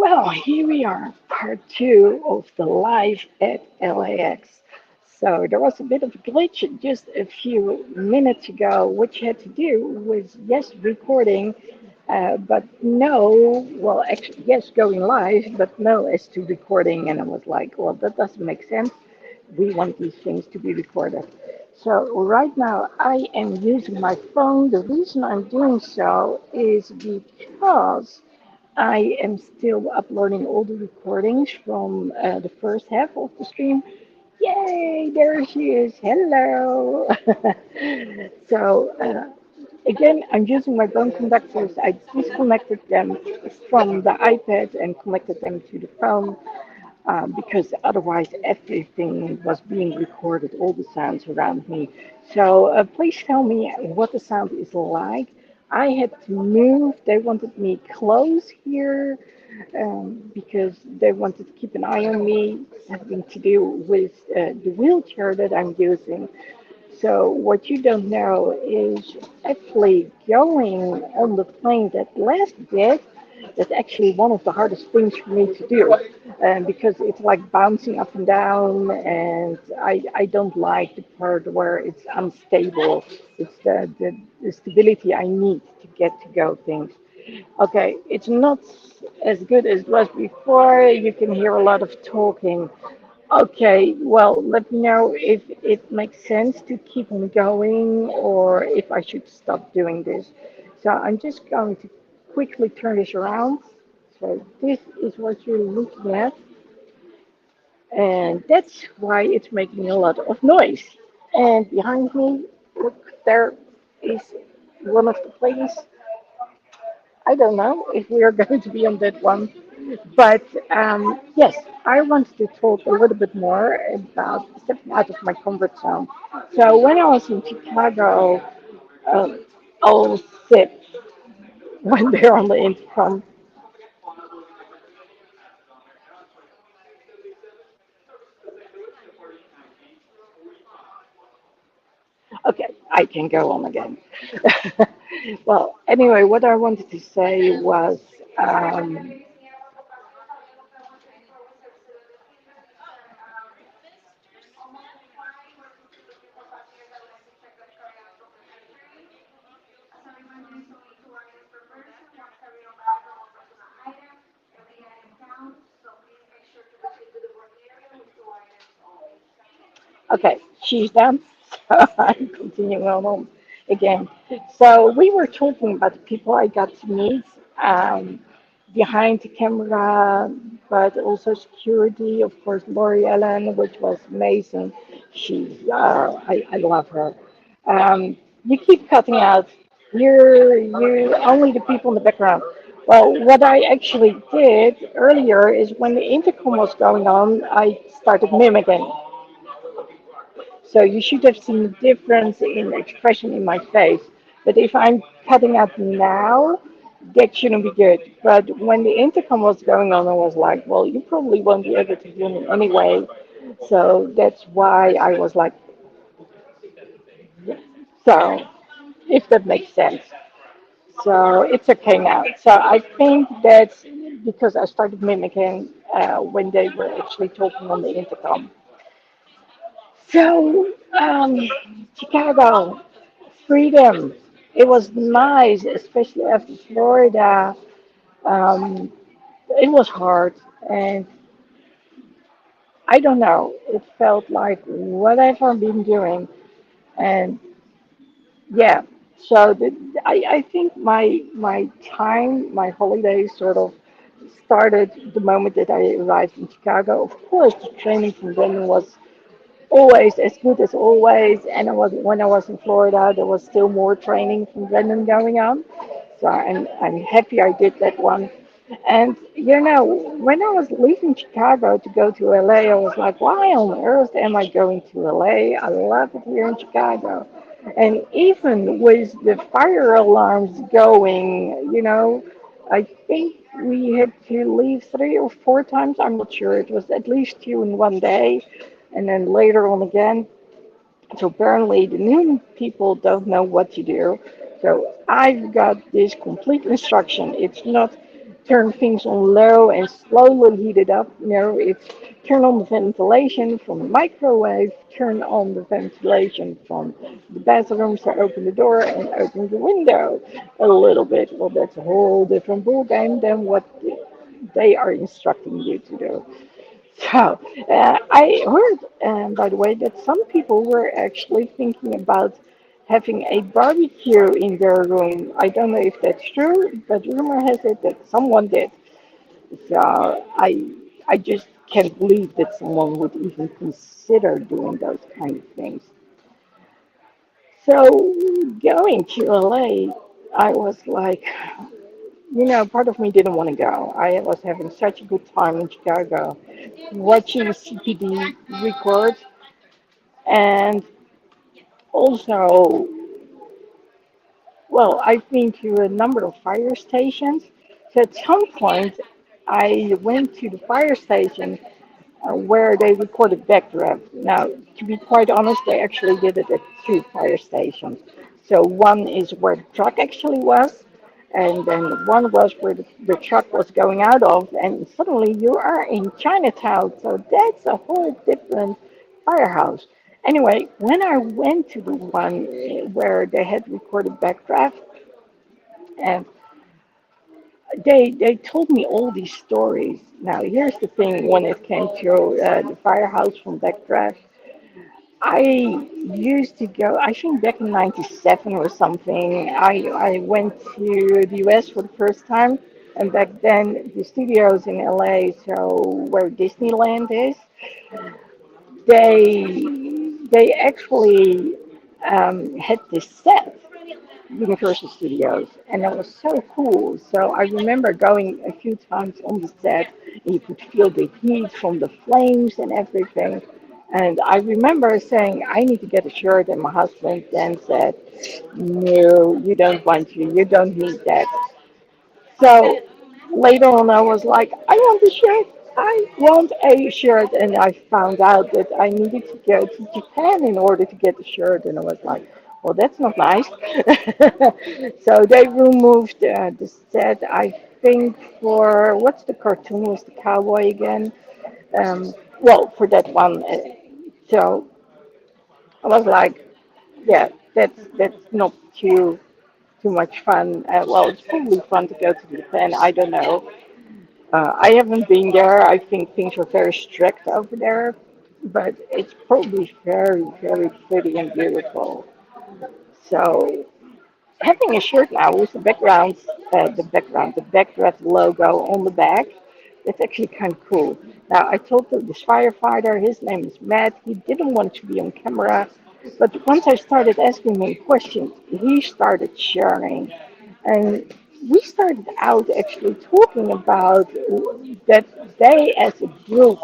Well, here we are, part two of the live at LAX. So there was a bit of a glitch just a few minutes ago. What you had to do was, yes, recording, but no, well, actually, yes, going live, but no as to recording. And I was like, well, that doesn't make sense. We want these things to be recorded. So right now I am using my phone. The reason I'm doing so is because I am still uploading all the recordings from the first half of the stream. Yay, there she is. Hello. so, again, I'm using my bone conductors. I disconnected them from the iPad and connected them to the phone because otherwise everything was being recorded, all the sounds around me. So please tell me what the sound is like. I had to move. They wanted me close here because they wanted to keep an eye on me, having to do with the wheelchair that I'm using. So what you don't know is actually going on the plane that last bit. That's actually one of the hardest things for me to do, because it's like bouncing up and down, and I don't like the part where it's unstable. It's the stability I need to get to go things. Okay, it's not as good as it was before. You can hear a lot of talking. Okay, well, let me know if it makes sense to keep on going or if I should stop doing this. So I'm just going to quickly turn this around. So this is what you're looking at, and that's why it's making a lot of noise. And behind me, look, there is one of the planes. I don't know if we are going to be on that one. But yes, I wanted to talk a little bit more about stepping out of my comfort zone. So when I was in Chicago, um, I'll sit when they're on the intercom. Okay, I can go on again. Well, anyway, what I wanted to say was, um, okay, she's done. I'm continuing on again. So we were talking about the people I got to meet behind the camera, but also security. Of course, Lori Ellen, which was amazing. I love her. You keep cutting out. You only the people in the background. Well, what I actually did earlier is when the intercom was going on, I started mimicking. So you should have seen the difference in expression in my face. But if I'm cutting out now, that shouldn't be good. But when the intercom was going on, I was like, well, you probably won't be able to hear me anyway. So that's why I was like, so if that makes sense. So it's okay now. So I think that's because I started mimicking when they were actually talking on the intercom. So, Chicago, freedom. It was nice, especially after Florida. Um, it was hard, and I don't know. It felt like whatever I've been doing, and yeah. So I think my time, my holidays, sort of started the moment that I arrived in Chicago. Of course, the training from then was always as good as always. And I was when I was in Florida, there was still more training from Brendan going on. So I'm happy I did that one. And when I was leaving Chicago to go to LA, I was like, why on earth am I going to LA? I love it here in Chicago. And even with the fire alarms going, I think we had to leave 3 or 4 times. I'm not sure. It was at least two in one day and then later on again. So apparently the new people don't know what to do. So I've got this complete instruction. It's not turn things on low and slowly heat it up. It's turn on the ventilation from the microwave, turn on the ventilation from the bathroom, so open the door and open the window a little bit. Well, that's a whole different ball game than what they are instructing you to do. So, I heard, by the way, that some people were actually thinking about having a barbecue in their room. I don't know if that's true, but rumor has it that someone did. So, I just can't believe that someone would even consider doing those kind of things. So, going to LA, I was like, part of me didn't want to go. I was having such a good time in Chicago, watching CPD record, and also, well, I've been to a number of fire stations. So at some point, I went to the fire station where they recorded backdraft. Now, to be quite honest, they actually did it at two fire stations. So one is where the truck actually was, and then one was where the truck was going out of, and suddenly you are in Chinatown. So that's a whole different firehouse. Anyway, when I went to the one where they had recorded backdraft, and they told me all these stories. Now, here's the thing: when it came to the firehouse from Backdraft, I used to go. I think back in '97 or something. I went to the U.S. for the first time, and back then the studios in LA, so where Disneyland is, they actually had this set. Universal Studios, and it was so cool. So I remember going a few times on the set, and you could feel the heat from the flames and everything. And I remember saying, I need to get a shirt, and my husband then said, no, you don't want to, you don't need that. So later on, I was like, I want a shirt. I want a shirt. And I found out that I needed to go to Japan in order to get the shirt. And I was like, well, that's not nice. So they removed the set, I think, for what's the cartoon was the cowboy again? Well, for that one. So I was like, yeah, that's not too much fun. Well, it's probably fun to go to Japan. I don't know. I haven't been there. I think things are very strict over there, but it's probably very, very pretty and beautiful. So having a shirt now with the backdraft logo on the back, it's actually kind of cool. Now I told this firefighter, his name is Matt. He didn't want to be on camera, but once I started asking him questions, he started sharing. And we started out actually talking about that they as a group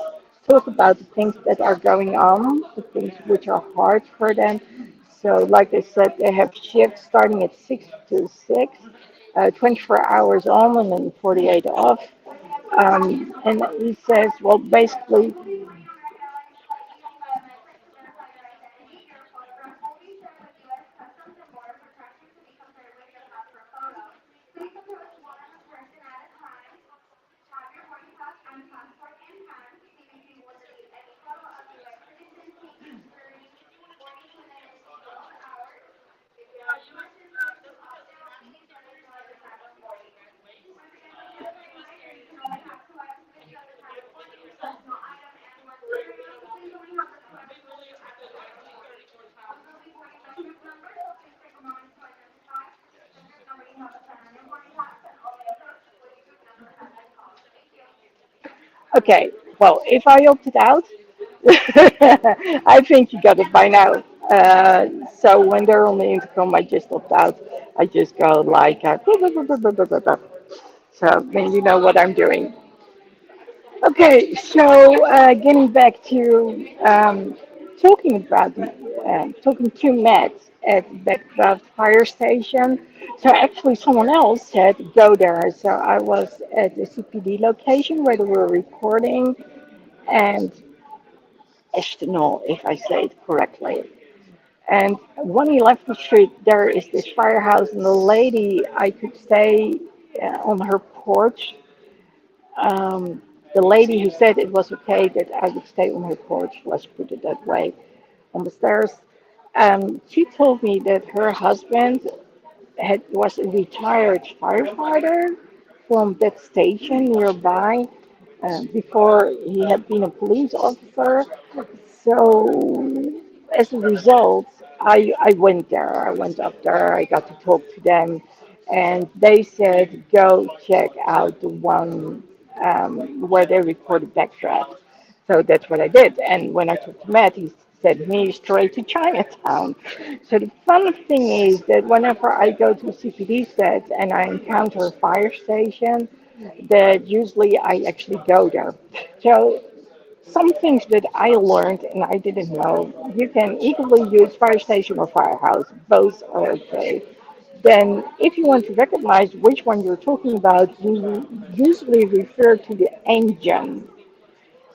talk about the things that are going on, the things which are hard for them. So like I said, they have shifts starting at 6 to 6, 24 hours on and then 48 off. And he says, well, basically, okay, well, if I opted out, I think you got it by now. So when they're on the intercom, I just opt out. I just go like, so then you know what I'm doing. Okay, so getting back to talking to Matt at Backcraft Fire Station. So actually, someone else said go there. So I was at the CPD location where they were recording, and Estonol, if I say it correctly. And when you left the street, there is this firehouse, and the lady I could stay on her porch. the lady who said it was okay that I would stay on her porch, let's put it that way, on the stairs, she told me that her husband was a retired firefighter from that station nearby before he had been a police officer. So as a result, I went there. I went up there. I got to talk to them, and they said go check out the one where they recorded backdraft. So that's what I did. And when I talked to Matt, he sent me straight to Chinatown. So the fun thing is that whenever I go to a CPD set and I encounter a fire station, that usually I actually go there. So some things that I learned and I didn't know, you can equally use fire station or firehouse. Both are okay. Then, if you want to recognize which one you're talking about, you usually refer to the engine.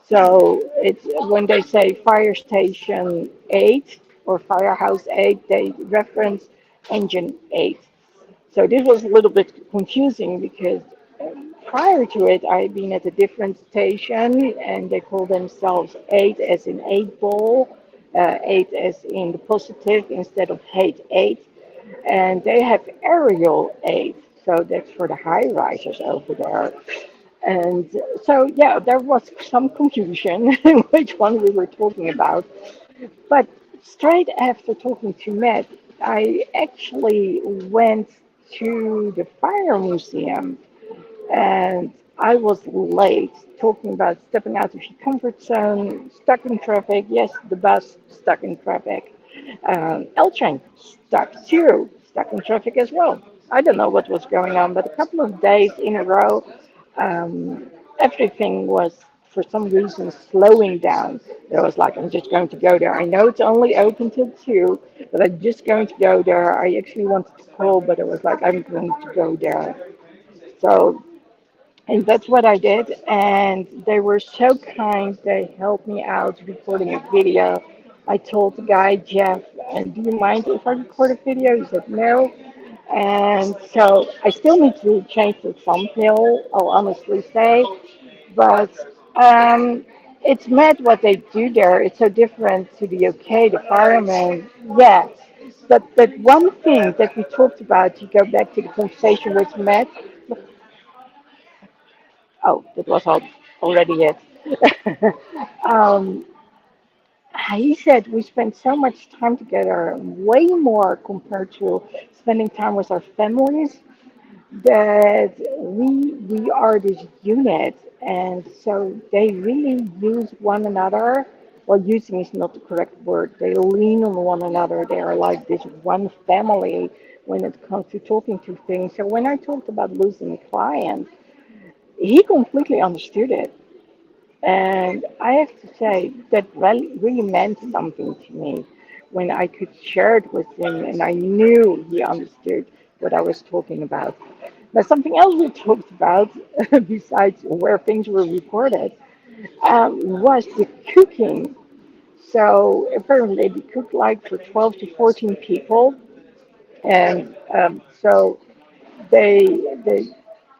So it's when they say fire station 8 or firehouse 8, they reference engine 8. So this was a little bit confusing because prior to it, I had been at a different station and they call themselves 8 as in 8 ball, 8 as in the positive instead of hate 8. And they have aerial 8. So that's for the high risers over there. And so, yeah, there was some confusion in which one we were talking about. But straight after talking to Matt, I actually went to the fire museum and I was late talking about stepping out of your comfort zone, stuck in traffic. Yes, the bus stuck in traffic. L train stuck too, stuck in traffic as well. I don't know what was going on, but a couple of days in a row, everything was for some reason slowing down. It was like, I'm just going to go there. I know it's only open till 2, but I'm just going to go there. I actually wanted to call, but it was like, I'm going to go there. So and that's what I did. And they were so kind. They helped me out recording a video. I told the guy, Jeff, do you mind if I record a video? He said, no. And so I still need to change the thumbnail, I'll honestly say. But it's mad what they do there. It's so different to the OK, the firemen. Yeah. But one thing that we talked about, to go back to the conversation with Matt, oh, that was already it. um, he said we spend so much time together, way more compared to spending time with our families, that we are this unit, and so they really use one another. Well, using is not the correct word. They lean on one another. They are like this one family when it comes to talking to things. So when I talked about losing a client, he completely understood it. And I have to say that really meant something to me when I could share it with him and I knew he understood what I was talking about. Now, something else we talked about, besides where things were recorded, was the cooking. So apparently they cooked like for 12 to 14 people. And so they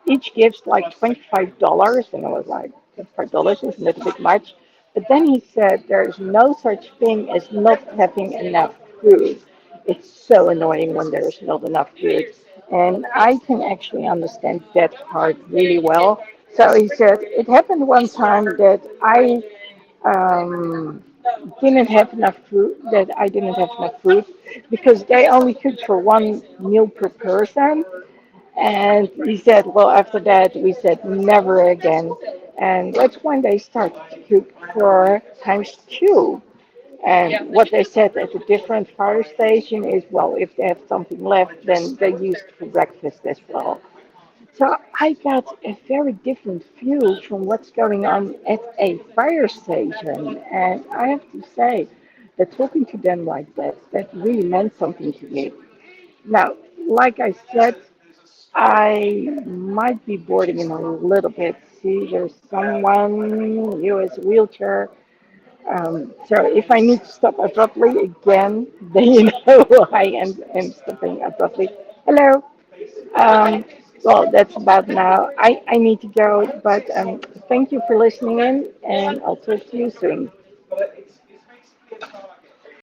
each gives like $25, and I was like, $25 is a little bit much. But then he said there's no such thing as not having enough food. It's so annoying when there's not enough food. And I can actually understand that part really well. So he said it happened one time that um, I didn't have enough food because they only cooked for one meal per person. And he said, well, after that, we said never again. And that's when they started to cook for times two. And what they said at a different fire station is, well, if they have something left, then they use it for breakfast as well. So I got a very different view from what's going on at a fire station. And I have to say that talking to them like that, that really meant something to me. Now, like I said, I might be boarding him a little bit. See, there's someone, US wheelchair. So if I need to stop abruptly again, then you know I am stopping abruptly. Hello. Um, Well, that's about now. I need to go, but thank you for listening in, and I'll talk to you soon.